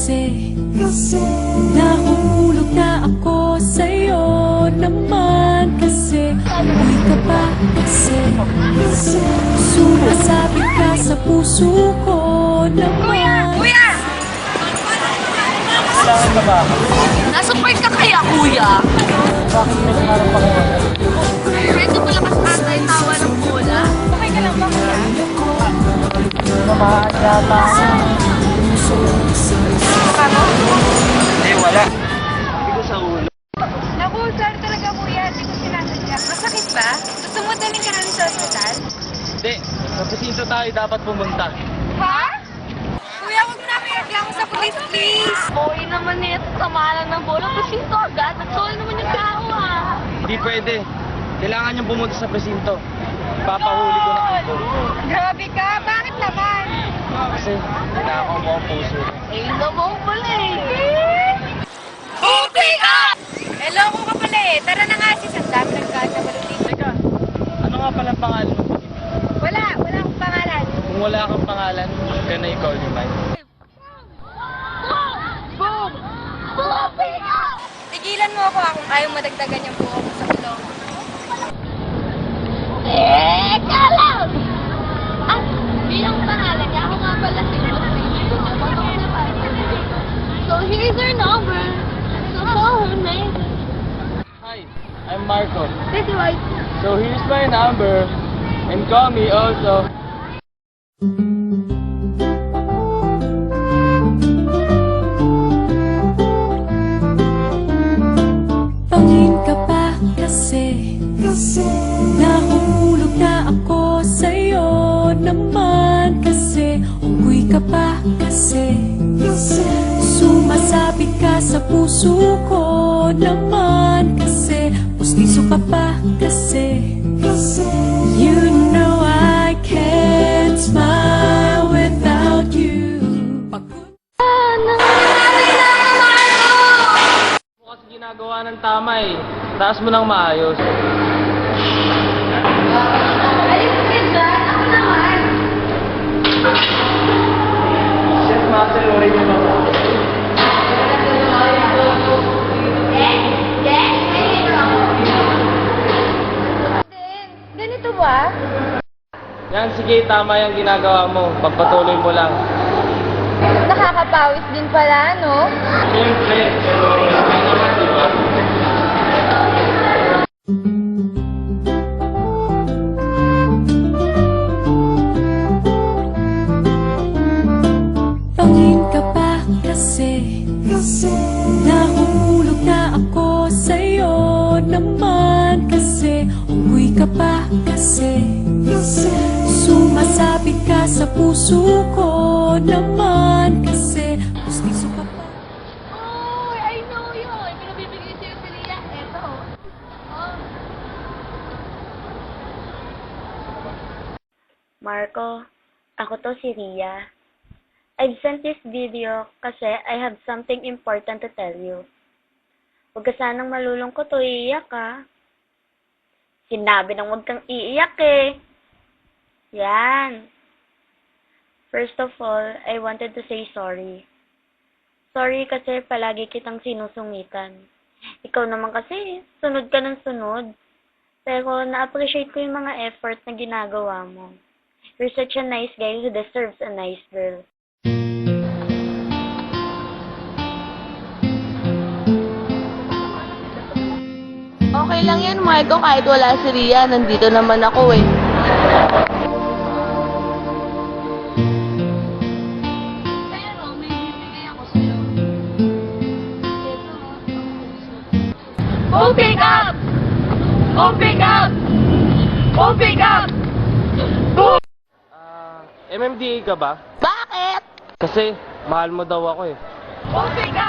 Kasi nahuhulog na ako sa'yo naman. Kasi umuwi ka pa. Kasi sumasabit ka sa puso ko naman. Kuya! Kailangan ka ba? Nasa park ka kaya, kuya? Bakit may nangarap pa kayo? Ito pala mas ata yung tawa ng bola. Okay ka lang ba, kuya? Mamahaan yata. Kamo? Hindi, wala. Hindi ko sa ulo. Naku, sorry talaga kuya, hindi ko sinasadya. Masakit ba? Gusto mo daling ka namin sa ospital? Hindi, sa presinto tayo dapat pumunta. Ha? Kuya, huwag mo namin reklamo sa police, please! Okay naman ito, sama lang ng bola. Kasi ito agad, nagsoil naman yung tao ah. Hindi pwede. Kailangan niyong pumunta sa presinto. Papahuli ko na kayo. Grabe ka, bakit naman? Kasi kailangan mo ang puso. Eh, naman pala eh. Okay ka! Hello ko ka pala eh. Tara na nga sis, ang dami nagkakabalong dito. Teka, ano nga pala ang pangalan mo? Wala akong pangalan. Kung wala kang pangalan, can I call you mine? Boom! Okay ka! Tigilan mo ako kung ayaw madagdagan yung buho ko sa ilong. Teka lang! At bilang pangalan niya, ako nga pala si So here's her number. So call her name. Hi, I'm Marco. This way. So here's my number. And call me also. Pangin ka pa kasi nahuhulog na ako sa'yo naman. Kasi unggoy ka pa. Kasi sumasabit ka sa puso ko naman. Kasi pustiso ka pa. Kasi you know I can't smile without you. Bukas ginagawa ng tama eh. Taas mo ng maayos. Ayos ka dyan. Ako naman. Chef Master, oray niyo ba? Ganito ba? Yan, sige, tama yung ginagawa mo. Pagpatuloy mo lang. Nakakapawis din pala, no? Siyempre, pero okay naman, di ba? Pangin ka pa kasi nahuhulog na ako sa'yo naman. Kasi unggoy ka pa. Kasi sumasabit ka sa puso ko naman. Kasi pustiso ka pa. Oh, I know yun. Pinabibigay sa'yo si Ria. Eto. Oh. Marco, ako to si Ria. I've sent this video kasi I have something important to tell you. Huwag ka sanang malulungkot o iiyak ka. Sinabi nang huwag kang iiyak eh. Yan. First of all, I wanted to say sorry. Sorry kasi palagi kitang sinusungitan. Ikaw naman kasi, sunod ka ng sunod. Pero na-appreciate ko yung mga effort na ginagawa mo. You're such a nice guy who deserves a nice girl. Okay lang yan, Marco. Kahit wala si Ria, nandito naman ako eh. Pero may bibigay ako sa'yo. Open up! Open up! Open up! MMDA ka ba? Bakit? Kasi mahal mo daw ako eh. Open up!